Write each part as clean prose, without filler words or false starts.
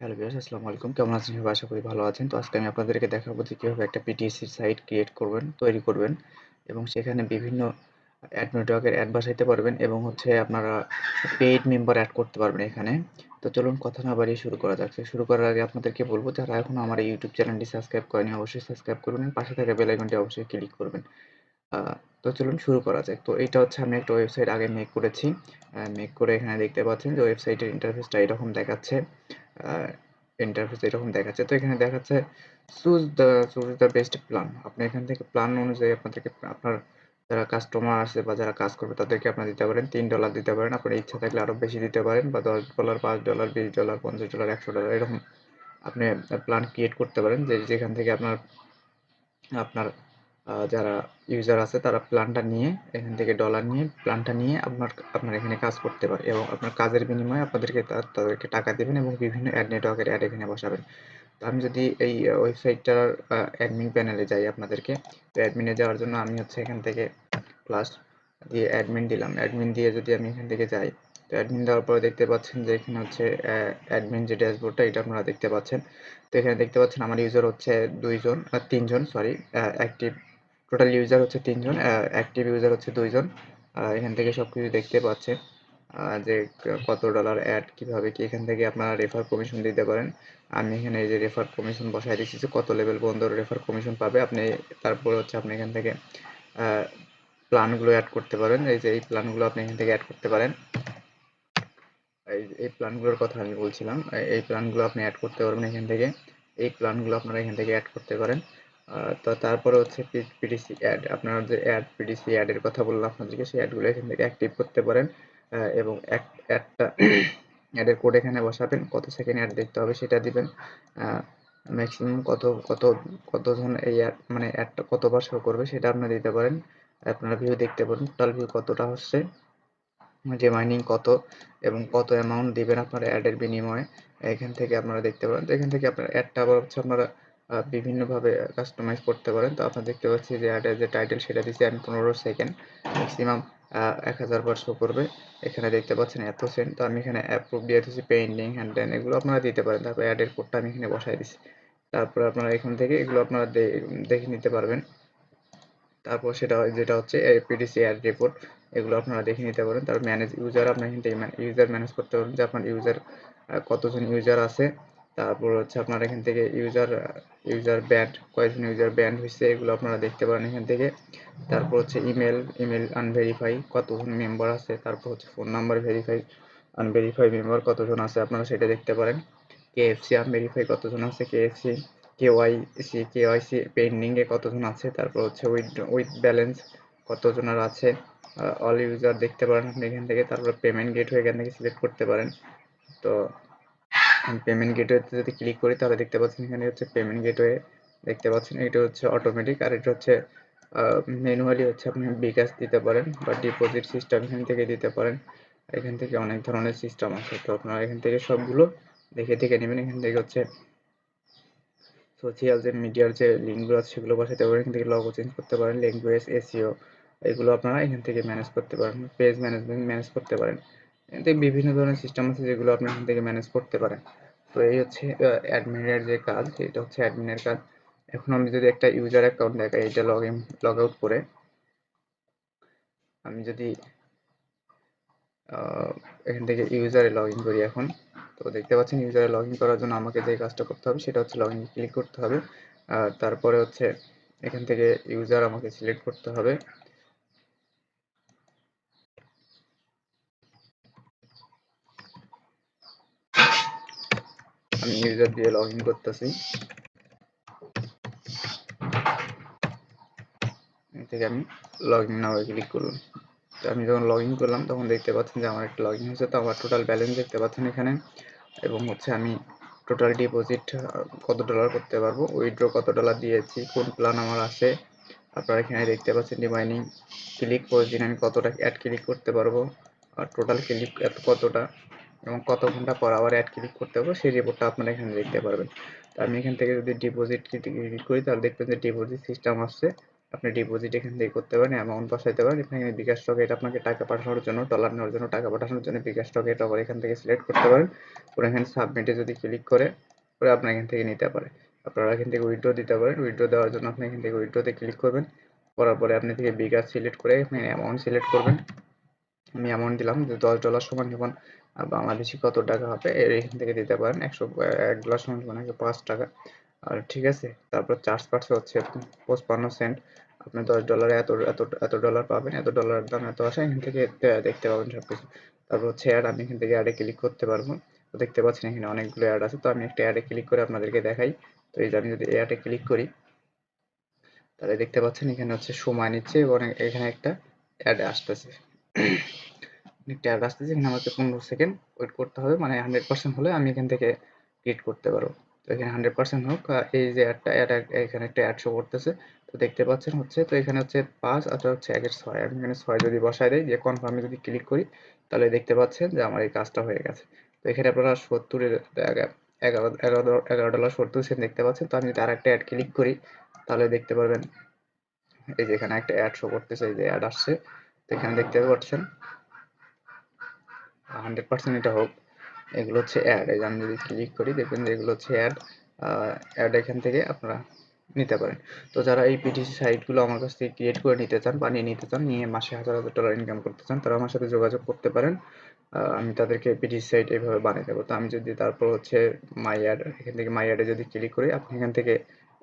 Hello viewers, আসসালামু আলাইকুম। কেমন আছেন সবাই? আশা করি ভালো আছেন। তো আজকে আমি আপনাদেরকে দেখাবো যে কিভাবে একটা পিটিসি সাইট তৈরি করবেন এবং সেখানে বিভিন্ন অ্যাড নেটওয়ার্কের অ্যাড বসাইতে পারবেন এবং আপনারা পেইড মেম্বার অ্যাড করতে পারবেন এখানে। তো চলুন কথা না বাড়িয়ে শুরু করা যাক। শুরু করার আগে আপনাদেরকে বলব, যারা এখনো আমার এই ইউটিউব চ্যানেলটি সাবস্ক্রাইব করেনি অবশ্যই সাবস্ক্রাইব করবেন এবং পাশে থাকা বেল আইকনটি অবশ্যই ক্লিক করবেন। আ তো চলুন শুরু করা যাক। তো এইটা হচ্ছে আমি একটা ওয়েবসাইট আগে মেক করেছি। মেক করে এখানে দেখতে পাচ্ছেন যে ওয়েবসাইটের ইন্টারফেসটা এরকম দেখাচ্ছে। আ ইন্টারফেস এরকম দেখাচ্ছে। তো এখানে দেখাচ্ছে চুজ দ্য বেস্ট প্ল্যান। আপনি এখান থেকে প্ল্যান অনুযায়ী আপনাদেরকে আপনার যারা কাস্টমার আছে বা যারা কাজ করবে তাদেরকে আপনারা দিতে পারেন। $3 দিতে পারেন। আপনার ইচ্ছা থাকলে আরো বেশি দিতে পারেন বা $10, $5, $20, $50, $100 এরকম আপনি প্ল্যান ক্রিয়েট করতে পারেন, যেখান থেকে আপনার আপনার যারা ইউজার আছে তারা প্ল্যানটা নিয়ে এখান থেকে ডলার নিয়ে প্ল্যানটা নিয়ে আপনার এখানে কাজ করতে পারে এবং আপনার কাজের বিনিময়ে তাদেরকে টাকা দিবেন এবং বিভিন্ন অ্যাড নেটওয়ার্কের অ্যাড এখানে বসাবেন। তো আমি যদি এই ওয়েবসাইটটার অ্যাডমিন প্যানেলে যাই আপনাদেরকে, তো অ্যাডমিনে যাওয়ার জন্য আমি হচ্ছে এখান থেকে প্লাস দিয়ে অ্যাডমিন দিলাম। অ্যাডমিন দিয়ে যদি আমি এখান থেকে যাই, তো অ্যাডমিন দেওয়ার পরে দেখতে পাচ্ছেন যে এখানে হচ্ছে অ্যাডমিন যে ড্যাশবোর্ডটা এটা আপনারা দেখতে পাচ্ছেন। তো এখানে দেখতে পাচ্ছেন আমার ইউজার হচ্ছে ২ জন ৩ জন সরি অ্যাক্টিভ টোটাল ইউজার হচ্ছে ৩ জন, অ্যাক্টিভ ইউজার হচ্ছে ২ জন। এখান থেকে সবকিছু দেখতে পাচ্ছেন যে কত ডলার অ্যাড কিভাবে কি এখান থেকে আপনারা রেফার কমিশন দিতে পারেন। আমি এখানে এই যে রেফার কমিশন বসায় দিচ্ছি যে কত লেভেল পর্যন্ত রেফার কমিশন পাবে আপনি। তারপরে হচ্ছে আপনি এখান থেকে প্ল্যানগুলো অ্যাড করতে পারেন। এই যে এই প্ল্যানগুলো আপনি এখান থেকে অ্যাড করতে পারেন। এই প্ল্যানগুলোর কথা আমি বলছিলাম। এই প্ল্যানগুলো আপনি অ্যাড করতে পারবেন এখান থেকে। এই প্ল্যানগুলো আপনারা এখান থেকে অ্যাড করতে পারেন। তো তারপরে হচ্ছে পিটিসি অ্যাড। আপনারা যে পিটিসি অ্যাডের কথা বললাম আপনাদেরকে, সেই অ্যাডগুলো এখান থেকে অ্যাক্টিভ করতে পারেন এবং অ্যাডটা অ্যাডের কোড এখানে বসাবেন। কত সেকেন্ড অ্যাড দেখতে হবে সেটা দিবেন। ম্যাক্সিমাম কতজন এই অ্যাড মানে অ্যাডটা কতবার শো করবে সেটা আপনারা দিতে পারেন। আপনারা ভিউ দেখতে পারেন টোটাল ভিউ কতটা হচ্ছে, রিমাইনিং কত এবং কত অ্যামাউন্ট দিবেন আপনারা অ্যাডের বিনিময়ে এখান থেকে আপনারা দেখতে পারেন। তো এখান থেকে আপনার অ্যাডটা আবার হচ্ছে আপনারা বিভিন্নভাবে কাস্টমাইজ করতে পারেন। তো আপনারা দেখতে পাচ্ছি যে অ্যাডের যে টাইটেল সেটা দিচ্ছি আমি 15 সেকেন্ড, ম্যাক্সিমাম 1000 বার শো করবে। এখানে দেখতে পাচ্ছেন এত সেন্ট। তো আমি এখানে অ্যাপ্রুভ দিয়ে দিচ্ছি, পেন্ডিং হ্যান্ড দেন এগুলো আপনারা দিতে পারেন। তারপর অ্যাডের কোডটা আমি এখানে বসাই দিচ্ছি। তারপর আপনারা এখান থেকে এগুলো আপনারা দেখে নিতে পারবেন। তারপর যেটা হচ্ছে পিডিসি অ্যাড রিপোর্ট, এগুলো আপনারা দেখে নিতে পারেন। তারপর ম্যানেজ ইউজার, আপনার এখান থেকে ইউজার ম্যানেজ করতে পারবেন যে আপনার ইউজার কতজন ইউজার আছে। তারপর হচ্ছে আপনার এখান থেকে ইউজার ব্যান্ড কয়জন ইউজার ব্যান্ড হয়েছে এগুলো আপনারা দেখতে পারেন এখান থেকে। তারপর হচ্ছে ইমেল আনভেরিফাই কতজন মেম্বার আছে। তারপর হচ্ছে ফোন নাম্বার ভেরিফাই আনভেরিফাই মেম্বার কতজন আছে আপনারা সেটা দেখতে পারেন। কেএফসি আনভেরিফাই কতজন আছে, কেওয়াইসি পেন্ডিং এ কতজন আছে। তারপর হচ্ছে উইথ ব্যালেন্স কতজনের আছে। অল ইউজার দেখতে পারেন আপনি এখান থেকে। তারপর পেমেন্ট গেটওয়ে এখান থেকে সিলেক্ট করতে পারেন। তো পেমেন্ট গেটওয়েতে যদি ক্লিক করি তাহলে দেখতে পাচ্ছেন এখানে হচ্ছে পেমেন্ট গেটওয়ে দেখতে পাচ্ছেন। এটা হচ্ছে অটোমেটিক আর এটা হচ্ছে ম্যানুয়ালি হচ্ছে আপনি বিকাশ দিতে পারেন বা ডিপোজিট সিস্টেম এখান থেকে দিতে পারেন। এখান থেকে অনেক ধরনের সিস্টেম আছে। তো আপনারা এখান থেকে সবগুলো দেখে নেবেন। এখান থেকে হচ্ছে সোশ্যাল যে মিডিয়ার যে লিঙ্কগুলো আছে সেগুলো বসাতে পারেন। এখান থেকে লগো চেঞ্জ করতে পারেন, ল্যাঙ্গুয়েজ, এসইও এগুলো আপনারা এখান থেকে ম্যানেজ করতে পারেন। পেজ ম্যানেজমেন্ট ম্যানেজ করতে পারেন। এখান থেকে বিভিন্ন ধরনের সিস্টেম আছে যেগুলো আপনি এখান থেকে ম্যানেজ করতে পারেন। তো এই হচ্ছে অ্যাডমিনের যে কাজ, এটা হচ্ছে অ্যাডমিনের কাজ। এখন আমি যদি একটা ইউজার অ্যাকাউন্ট দেখাই, এটা লগ আউট করে আমি যদি এখান থেকে ইউজারে লগ ইন করি এখন, তো দেখতে পাচ্ছেন ইউজারে লগ ইন করার জন্য আমাকে যে কাজটা করতে হবে সেটা হচ্ছে লগ ইন ক্লিক করতে হবে। তারপরে হচ্ছে এখান থেকে ইউজার আমাকে সিলেক্ট করতে হবে। আমি ইউজার দিয়ে লগ ইন করতেছি। এখান থেকে আমি লগ ইন নাও ক্লিক করলাম। তো আমি যখন লগ ইন করলাম তখন দেখতে পাচ্ছেন যে আমার একটা লগ ইন হয়েছে। তো আমার টোটাল ব্যালেন্স দেখতে পাচ্ছেন এখানে এবং হচ্ছে আমি টোটাল ডিপোজিট কত ডলার করতে পারবো, উইথড্র কত ডলার দিয়েছি, কোন প্ল্যান আমার আছে আপনারা এখানে দেখতে পাচ্ছেন। রিমাইনিং ক্লিক প্রতিদিন আমি কতটা অ্যাড ক্লিক করতে পারবো আর টোটাল ক্লিক কতটা এবং কত ঘন্টা পর আবার অ্যাড ক্লিক করতে পারবো সেই রিপোর্টটা আপনারা এখানে দেখতে পারবেন। তো আমি এখান থেকে যদি ডিপোজিট ক্লিক করি তাহলে দেখবেন যে ডিপোজিট সিস্টেম আসছে আপনি ডিপোজিট এখান থেকে করতে পারেন, অ্যামাউন্ট বসাইতে পারেন। এখানে বিকাশ রকেট আপনাকে টাকা পাঠানোর জন্য, ডলার নেওয়ার জন্য, টাকা পাঠানোর জন্য বিকাশ রকেট আবার এখান থেকে সিলেক্ট করতে পারেন। পরে এখানে সাবমিটে যদি ক্লিক করে আপনি এখান থেকে নিতে পারেন। আপনারা এখান থেকে উইথড্র দিতে পারেন। উইথড্র দেওয়ার জন্য আপনি এখান থেকে উইথড্রতে ক্লিক করবেন। করার পরে আপনি থেকে বিকাশ সিলেক্ট করে এখানে অ্যামাউন্ট সিলেক্ট করবেন। আমি অ্যামাউন্ট দিলাম যে $10 সমান যখন বাংলাদেশি কত টাকা হবে এখান থেকে দিতে পারেন। $1 সমান সমান 5 টাকা। আর ঠিক আছে, তারপর চার্জ পাচ্ছে হচ্ছে 55 সেন্ট। আপনি $10 এত এত এত ডলার পাবেন, এত ডলারের দাম এত আসে, এখান থেকে দেখতে পাবেন সবকিছু। তারপর হচ্ছে অ্যাড, আমি এখান থেকে অ্যাডে ক্লিক করতে পারবো। তো দেখতে পাচ্ছেন এখানে অনেকগুলো অ্যাড আছে, তো আমি একটা অ্যাডে ক্লিক করে আপনাদেরকে দেখাই। তো এই যে আমি যদি অ্যাডে ক্লিক করি তাহলে দেখতে পাচ্ছেন এখানে হচ্ছে সময় নিচ্ছে এবং এখানে একটা অ্যাড আসতেছে। একটা অ্যাড আসতেছে, এখানে আমাকে 15 সেকেন্ড ওয়েট করতে হবে, মানে 100% হলে আমি এখান থেকে ক্রিয়েট করতে পারবো। তো এখানে 100% হোক। এই যে অ্যাড এখানে একটা অ্যাড শো করতেছে, তো দেখতে পাচ্ছেন হচ্ছে, তো এখানে হচ্ছে 5 আর হচ্ছে 1-6, আমি এখানে 6 যদি বসাই দিই, যে কনফার্মে যদি ক্লিক করি তাহলে দেখতে পাচ্ছেন যে আমার এই কাজটা হয়ে গেছে। তো এখানে আপনারা 70 $11.70 দেখতে পাচ্ছেন। তো আমি যদি আরেকটা অ্যাড ক্লিক করি তাহলে দেখতে পারবেন এই যে এখানে একটা অ্যাড শো করতেছে, এই যে অ্যাড আসছে। তো এখানে দেখতে পাচ্ছেন 100% এটা হোক। এগুলো হচ্ছে অ্যাড, এই যে আমি যদি ক্লিক করি দেখবেন যে এগুলো হচ্ছে অ্যাড। অ্যাড এখান থেকে আপনারা নিতে পারেন। তো যারা এই পিটিসি সাইটগুলো আমার কাছ থেকে ক্রিয়েট করে নিতে চান, বানিয়ে নিতে চান, নিয়ে মাসে $1000 ইনকাম করতে চান, তারা আমার সাথে যোগাযোগ করতে পারেন। আমি তাদেরকে পিটিসি সাইট এইভাবে বানিয়ে দেবো। তো আমি যদি তারপর হচ্ছে মাই অ্যাড, এখান থেকে মাই অ্যাডে যদি ক্লিক করি আপনি এখান থেকে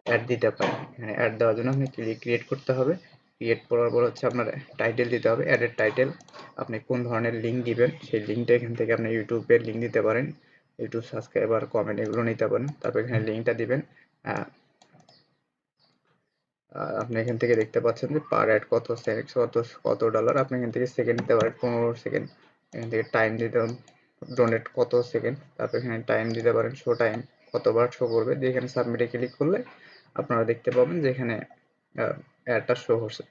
অ্যাড দিতে পারেন। এখানে অ্যাড দেওয়ার জন্য আপনি ক্রিয়েট করতে হবে। ক্রিয়েট করার পর হচ্ছে আপনার টাইটেল দিতে হবে, অ্যাডের টাইটেল। আপনি কোন ধরনের লিঙ্ক দিবেন সেই লিঙ্কটা এখান থেকে আপনি ইউটিউবের লিঙ্ক দিতে পারেন, ইউটিউব সাবস্ক্রাইবার, কমেন্ট এগুলো নিতে পারেন। তারপর এখানে লিঙ্কটা দিবেন। আপনি এখান থেকে দেখতে পাচ্ছেন যে পার অ্যাড কত সেকেন্ড, কত ডলার। আপনি এখান থেকে সেকেন্ড দিতে পারেন, 15 সেকেন্ড। এখান থেকে টাইম দিতে ডোনেট কত সেকেন্ড, তারপর এখানে টাইম দিতে পারেন, শো টাইম কতবার শো করবে, দিয়ে এখানে সাবমিটে ক্লিক করলে আপনারা দেখতে পাবেন যে এখানে অ্যাডটা শো হচ্ছে।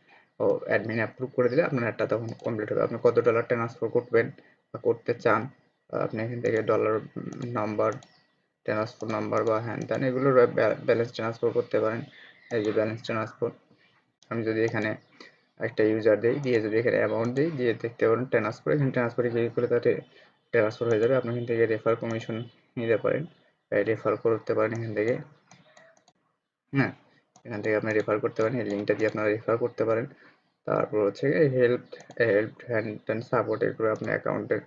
ও অ্যাডমিন অ্যাপ্রুভ করে দিলে আপনার অ্যাডটা তখন কমপ্লিট হবে। আপনি কত ডলার ট্রান্সফার করবেন বা করতে চান, আপনি এখান থেকে ডলার নাম্বার, ট্রান্সফার নাম্বার বা হ্যান ত্যান এগুলোর ব্যালেন্স ট্রান্সফার করতে পারেন। এই যে ব্যালেন্স ট্রান্সফার, আমি যদি এখানে একটা ইউজার দিই, দিয়ে যদি এখানে অ্যামাউন্ট দিই, দিয়ে দেখতে পারেন ট্রান্সফার, এখানে ট্রান্সফারে ক্লিক করলে তাতে ট্রান্সফার হয়ে যাবে। আপনি এখান থেকে রেফার কমিশন নিতে পারেন, রেফার করতে পারেন এখান থেকে। হ্যাঁ, এখান থেকে আপনি রেফার করতে পারেন, এই লিঙ্কটা দিয়ে আপনারা রেফার করতে পারেন। তারপর হচ্ছে হেল্প হেল্প হ্যান্ড সাপোর্ট, এগুলো আপনি অ্যাকাউন্টের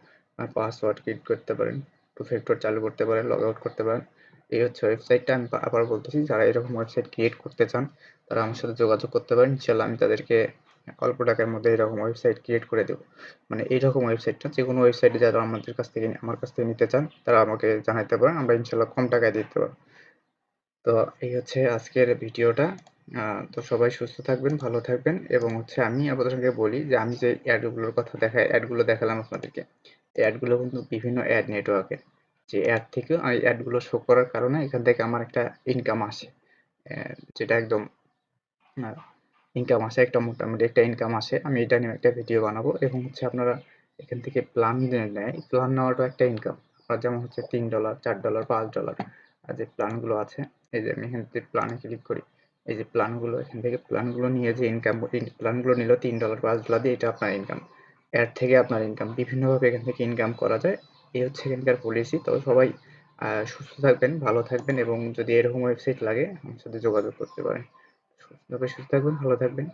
পাসওয়ার্ড ক্রিয়েট করতে পারেন, 2 ফ্যাক্টর চালু করতে পারেন, লগ আউট করতে পারেন। এই হচ্ছে ওয়েবসাইটটা। আমি আবার বলতেছি, যারা এরকম ওয়েবসাইট ক্রিয়েট করতে চান তারা আমার সাথে যোগাযোগ করতে পারেন। ইনশাল্লাহ আমি তাদেরকে অল্প টাকার মধ্যে এরকম ওয়েবসাইট ক্রিয়েট করে দেবো। মানে এইরকম ওয়েবসাইটটা, যে কোনো ওয়েবসাইটে যারা আমার কাছ থেকে নিতে চান তারা আমাকে জানাতে পারেন, আমরা ইনশাল্লাহ কম টাকায় দিতে পারবো। তো এই হচ্ছে আজকের ভিডিওটা। তো সবাই সুস্থ থাকবেন, ভালো থাকবেন, এবং হচ্ছে আমি আপনাদেরকে বলি যে আমি যে অ্যাডগুলোর কথা অ্যাডগুলো দেখালাম আপনাদেরকে, এই অ্যাডগুলো কিন্তু বিভিন্ন অ্যাড নেটওয়ার্কের, যে অ্যাড থেকেও এই অ্যাডগুলো শো করার কারণে এখান থেকে আমার একটা ইনকাম আসে, যেটা একদম ইনকাম আসে, একটা মোটামুটি একটা ইনকাম আসে। আমি এটা নিয়ে একটা ভিডিও বানাবো, এবং হচ্ছে আপনারা এখান থেকে প্ল্যান নেয়, প্ল্যান নেওয়াটাও একটা ইনকাম। আপনার যেমন হচ্ছে $3, $4, $5 আর যে প্ল্যানগুলো আছে, এই যে আমি এখান থেকে প্ল্যানে ক্লিক করি, এই যে প্ল্যানগুলো, এখান থেকে প্ল্যানগুলো নিয়ে যে ইনকাম, প্ল্যানগুলো নিল $3, $5 দিয়ে, এটা আপনার ইনকাম। অ্যাড থেকে আপনার ইনকাম বিভিন্নভাবে এখান থেকে ইনকাম করা যায়। এই হচ্ছে এখানকার পলিসি। তো সবাই সুস্থ থাকবেন, ভালো থাকবেন, এবং যদি এরকম ওয়েবসাইট লাগে আমার সাথে যোগাযোগ করতে পারেন। সুস্থ থাকবেন, ভালো থাকবেন।